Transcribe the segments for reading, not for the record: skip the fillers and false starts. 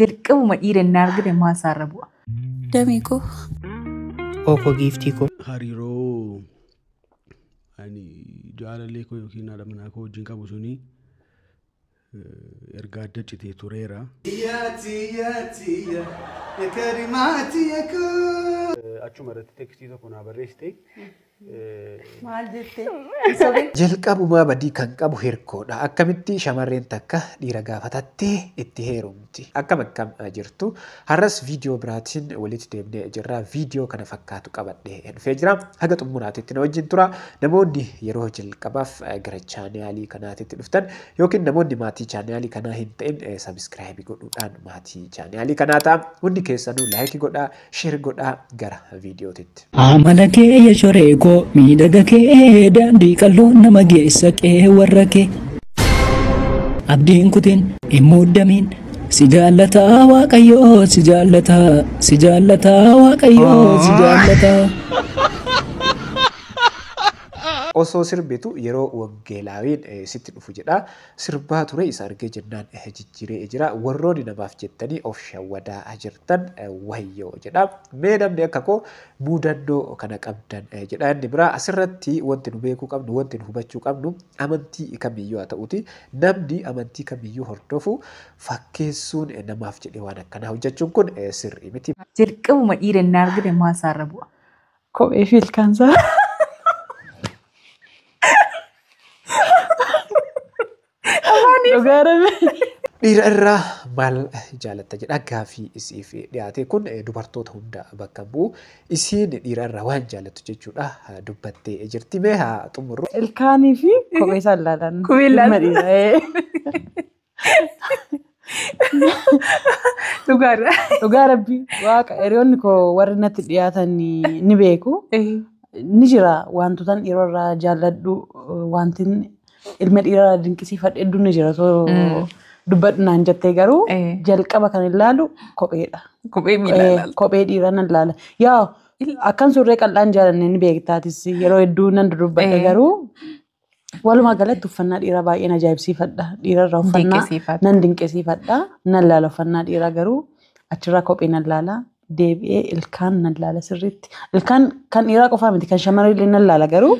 Jalqabuma dhiirannaa argite maasaarra bu'a. Damee koo. Oko giiftii koo. Hariiroo ani jaalallee koo yookiin haadha manaa koo wajjin qabu suni erga adda citee tureera. Achuma irratti tekstii tokko naa barreessite. Maal jettee? Jalqabumaa badii kan qabu hirkoodha. Akkamitti shamarreen takka dhiira gaafatattee itti heerumti. Akkam jirtu har'as viidiyoo biraatiin walitti deemnee jirra. Viidiyoo kana fakkaatu qabadhee dhufee jira. Haga xumuraatitti na wajjin tura. Namoonni yeroo jalqabaaf gara chaanaalii kanaatitti dhuftan yookiin namoonni maatii chaanaalii kanaa hin ta'in sabiskiraayibii godhuudhaan maatii chaanaalii kanaa ta'a. Hundi keessanuu laayikii godhaa, sheer godhaa gara viidiyootitti. Amala kee yashoree koo miidhaga kee daandii qalloo nama geessa qee warra kee abdiin kutiin hin muudamiin si jaallataa waaqayyoo si jaallataa waaqayyoo si jaallataa. Osoo sirbitu yeroo waggeelaawiin sitti dhufu jedha. Sirbaa ture isa argee jennaan jijjiiree jira. Warroonni namaaf jettanii of shawwadaa jirtan wayyoo jedha. Mee namni akka koo muudannoo kana qabdan jedha. Inni biraa asirratti wanti nu beekuu qabnu, wanti nu hubachuu qabnu amantii kamiyyuu haa ta'uti. Namni amantii kamiyyuu hordofu fakkeessuun namaaf jedhee waan akkanaa hojjechuun kun sirrii miti. Jalqabuma dhiirannaa argite maasaarra bu'a. Kophee fi ilkaansaa. Dhiira irraa maal jaalatta jedha gaaffii isiif dhiyaate kun dubartoota hunda bakka bu'u. Isiin dhiira irraa waan jaalattu jechuudha dubbattee jirti. Mee haa xumurru. Ilkaanii fi kophee isaa ilaalan. Dhugaa rabbii waaqa hiriyoonni koo warri natti dhiyaatan ni beeku. Ni jira wantoota dhiira irraa jaalladhu wanti ilma dhiiraa dinqisiifadhu hedduun ni jira. Dubbadhunaan jettee garuu jalqaba kan ilaalu kopheedha. Kophee dhiiraa nan ilaala. Yaa akkan surree qal'aan jaalanne ni beektaatis yeroo hedduu nan dubbadha garuu walumaa galatti uffannaa dhiiraa baay'een ajaa'ibsiifadha. Dhiira irraa uffannaa nan dinqisiifadha. Nan ilaala uffannaa dhiiraa garuu achirraa kophee nan ilaala. Deebi'ee ilkaan nan ilaala sirriitti. Ilkaan kan dhiiraa qofaa miti kan shamarree illee nan ilaala garuu.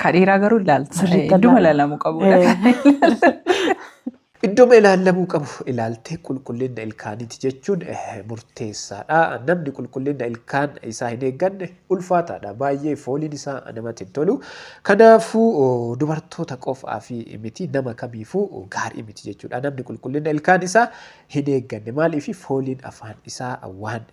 Kan dhiiraa garuu ilaalta. Idduma ilaalamuu qabudha. Idduma ilaalamuu qabu ilaaltee qulqullina ilkaaniiti jechuun murteessaadha. Namni qulqullina ilkaan isaa hin eegganne ulfaataadha. Baay'ee fooliin isaa namatti hin tolu. Kanaafuu dubartoota qofaa fi miti nama kamiifuu gaarii miti jechuudha. Namni qulqullina ilkaan isaa hin eegganne maaliif fooliin afaan isaa waan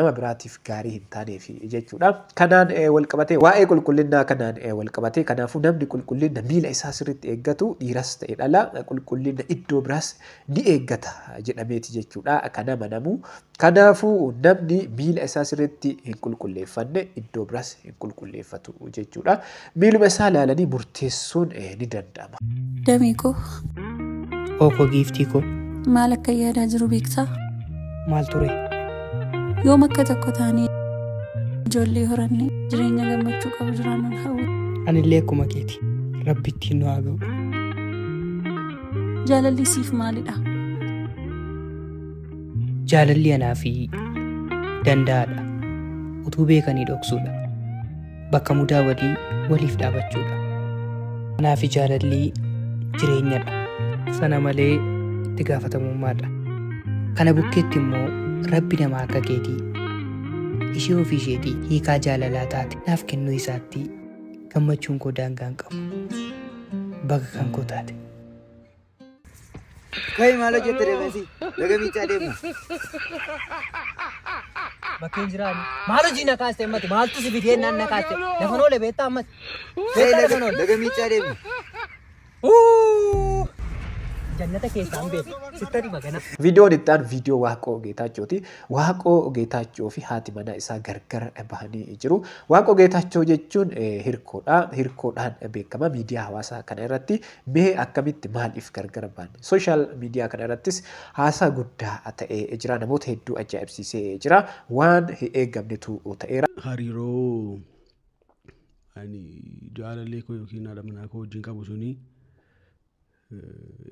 nama biraatiif gaarii hin taaneef jechuudha. Kanaan wal qabatee waa'ee qulqullinaa kanaan wal qabatee kanaafuu namni qulqullina miila isaa sirriitti eeggatu dhiiras ta'e dhala qulqullina iddoo biraas ni eeggata jedhameeti jechuudha. Kana amanamu. Kanaafuu namni miila isaa sirriitti hin qulqulleeffanne iddoo biraas hin qulqulleeffatu jechuudha. Miiluma isaa ilaalanii murteessuun ni danda'ama. Damee koo. Oko giiftii koo. Maal akka yaadaa jiru beektaa? Maal ture? Yoom akka tokko taanee ijoollee horannee jireenya gammachuu qabu jiraannan hawwu. Anillee akkuma keeti. Rabbitti nu haa ga'u. Jaalalli siif maalidha? Jaalalli anaa fi danda'aadha. Utuu beekanii dhoksuudha. Bakka mudaa waliif dhaabachuudha. Anaa fi jaalalli jireenyadha. Sana malee itti gaafatamummaadha. Kana bukkeetti immoo rabbi namaa akka keetii ishee ofii isheetii hiikaa jaalalaa taate naaf kennuu isaatti gammachuun koo daangaan qabu. Bakka kan koo taate. Kai maala jette deemesi daga miicaa deemu. Bakkeen jiraani. Maalo jiina kaaste ammati maaltu si fidee naan na kaaste lafa noole beektaa ammati. Daga miicaa deemu. Jannata keessaan beeku sittani magana. Viidiyoon itti aanu viidiyoo Waaqoo Geetaachooti. Waaqoo Geetaachoo fi haati manaa isaa gargar bahanii jiru. Waaqoo Geetaachoo jechuun hirkoodha. Hirkoodhaan beekama miidiyaa hawaasaa kana irratti mee akkamitti maaliif gargar bahan? Sooshaal miidiyaa kana irrattis haasaa guddaa ta'ee jira. Namoota hedduu ajaa'ibsiisee jira. Waan hin eeggamnetu ta'eera. Hariiroo ani jaalallee koo yookiin haadha manaa koo wajjin qabu suni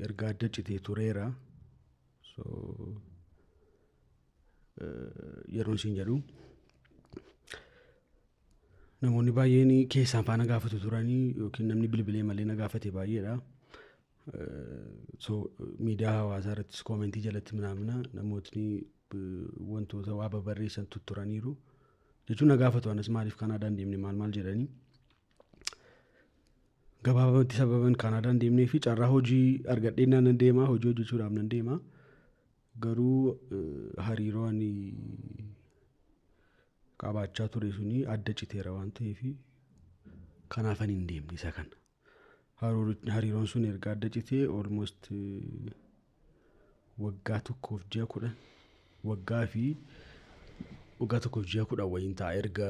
erga adda citee tureera. So yeroon siin jedhu namoonni baay'een keessaan faana gaafatu turanii yookiin namni bilbilee malee na gaafate baay'eedha. So miidiyaa hawaasaa irrattis koomentii jalatti manaamna namootni wantoota waa babarreessan turaniiru jechuun na gaafatu anas maaliif Kanaadaan deemne maal jedhanii gabaabatti sababan Kanaadaan deemnee fi carraa hojii argadhee nan deema hojii hojjechuudhaaf nan deema garuu hariiroon qabaachaa ture suni adda citeera waan ta'eef kanaaf ani hin deemne isa kana. Hariiroon sun erga adda citee almost waggaa tokkoof ji'a 10 waggaa tokkoof ji'a 10 wayiin ta'a erga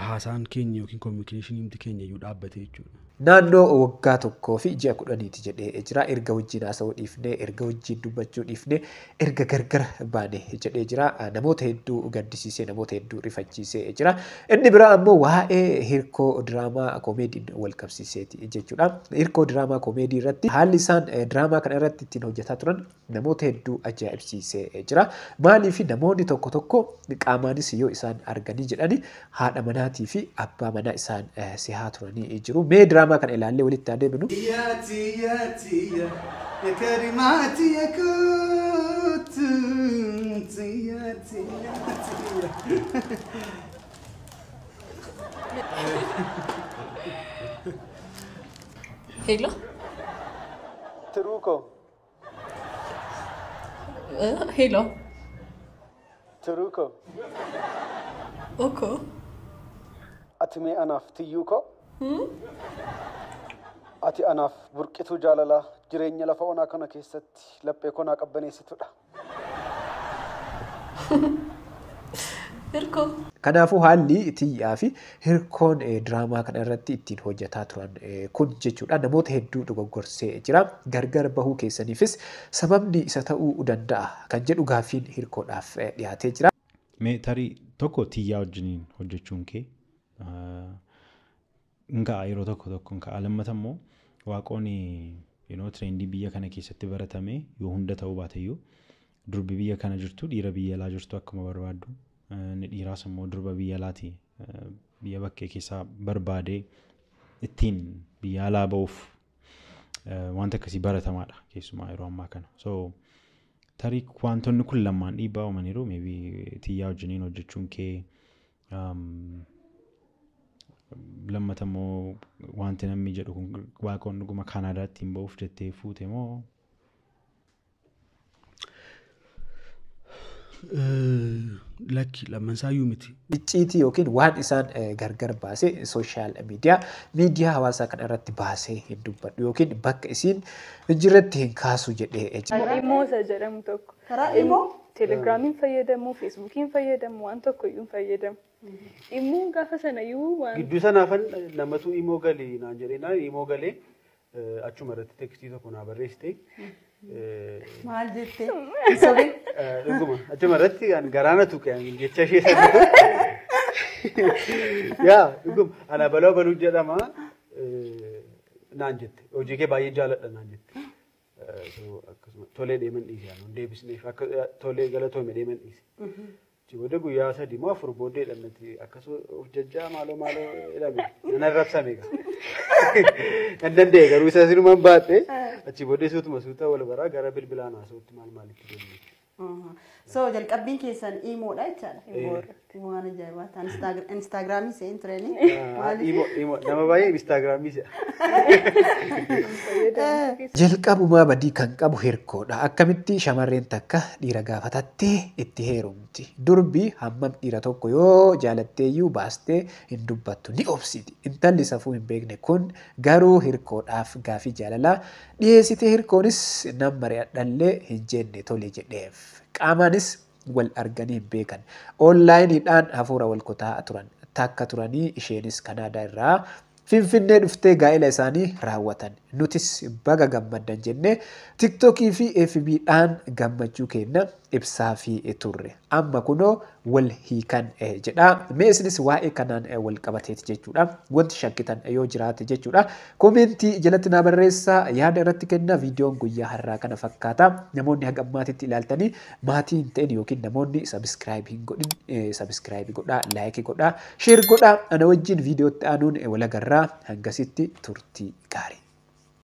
haasaan keenya yookiin communication keenya iyyuu dhaabbatee jechuudha. Naannoo waggaa tokkoo fi ji'a 10 jedhee jira. Erga wajjin haasa'uu dhiifnee, erga wajjin dubbachuu dhiifnee, erga gargar baane jedhee jira. Namoota hedduu gaddisiisee, namoota hedduu rifachiisee jira. Inni biraa ammoo waa'ee hirkoo diraamaa koomeediin wal qabsiiseeti jechuudha. Hirkoo diraamaa koomeedii irratti haalli isaan diraamaa kana irratti ittiin hojjetaa turan namoota hedduu ajaa'ibsiisee jira. Maaliif namoonni tokko qaamaanis yoo isaan arganii jedhani haadha manaatii fi abbaa manaa isaan sihaa turanii jiru. Mee diraamaa kan ilaallee walitti adeemnu. Hello. Truco. Hello. Truco. Oko. Ati mee anaaf tiyyuu koo? Ati anaaf burqituu jaalalaa jireenya lafa onaa kana keessatti laphee konaa qabbaneessitudha. Hirkoo. Kanaafuu haalli tiyyaa fi hirkoon diraamaa kana irratti ittiin hojjetaa turan kun jechuudha. Namoota hedduu dogoggorsee jira. Gargar bahuu keessaniifis sababni isa ta'uu danda'a kan jedhu gaaffiin hirkoodhaaf dhiyaatee jira. Mee tarii tokko tiyyaa wajjiniin hojjechuun kee ngaa yeroo tokko ngaa lammatammoo waaqoon trendii biyya kana keessatti baratame yoo hunda ta'uu baateyyuu durbi biyya kana jirtu dhiira biyya alaa jirtu akkuma barbaaddu ni dhiiraas immoo durba biyya alaati biyya bakkee keessaa barbaadee ittiin biyya alaa ba'uuf wanta akkasii baratamaadha keessumaa yeroo ammaa kana. So tarii wantoonni kun lamaan dhiibbaa uumaniiru maybe tiyyaa wajjiniin hojjechuun kee lammatammoo wanti namni jedhu kun waaqoon dhuguma Kaanaadaatti hin ba'uuf jettee fuute moo? Lakki lammansaayyuu miti. Icciitii yookiin waan isaan gargar baase sooshaal miidiyaa hawaasaa kana irratti baasee hin dubbadhu yookiin bakka isiin jirratti hin kaasu jedhee jira. Imoo isa jedhamu tokko. Karaa imoo? Telegiraamiin fayyadamu, Feesbuukiin fayyadamu, waan tokko iyyuu fayyadamu. Immoo gaafa sana iyyuu waan. Gidduu sanaafan namatu imoo galee naan jedheenaa imoo galee achuma irratti tekstii tokko naa barreessite. Maal jettee? Dhuguma achuma irratti garaana tuqe jecha ishee sana. Yaa dhuguma ana baloo baluu jedhama naan jette hojii kee baay'ee jaaladha naan jette. Tolee deeman dhiise yaanu deebisneef akka tolee galatoome deeman dhiise. Booda guyyaa 3 moo 4 booddee dhalatti akkasuma of jajjaa maaloo jedhame nan arrabsame gaa. Kan danda'e garuu isa sinumaan baadhee achi booddee suuta wal baraa gara bilbilaan haasa'utti maalitti deemne. So jalqabbiin keessan iimoodha jechaadha. Imoo waan ajaa'ibaa ta'an Instagramii seen turanii. Imoo nama baay'ee Instagramii se'a. Jalqabumaa badii kan qabu hirkoodha. Akkamitti shamarreen takka dhiira gaafatattee itti heerumti. Durbi hammam dhiira tokko yoo jaalatteeyyuu baastee hin dubbattu ni obsiti. Intalli safuu hin beekne kun garuu hirkoodhaaf gaafii jaalalaa dhiyeessitee hirkoonis nan mari'adhallee hin jenne tole jedheef. Qaamaanis wal arganii hin beekan. Onlaayiniidhaan hafuura wal kutaa turan. Takka turanii isheenis Kanaadaa irraa Finfinnee dhuftee gaa'ela isaanii raawwatan. Nutis baga gammaddan jennee TikTokii fi FB'dhaan gammachuu keenya ibsaa fi turre. amma kunoo wal hiikan jedha. Mee isinis waa'ee kanaan wal qabateeti jechuudha. Wanti shakkitan yoo jiraate jechuudha. Koomentii jalatti naa barreessaa yaada irratti kennaa. Viidiyoon guyyaa har'aa kana fakkaata. Namoonni haga ammaatitti ilaaltanii maatii hin ta'in yookiin namoonni sabiskiraayib hin godhin sabiskiraayib godhaa, laayikii godhaa, sheer godhaa. Ana wajjin viidiyootti aanuun wal agarraa. Hangasitti turtii gaarii.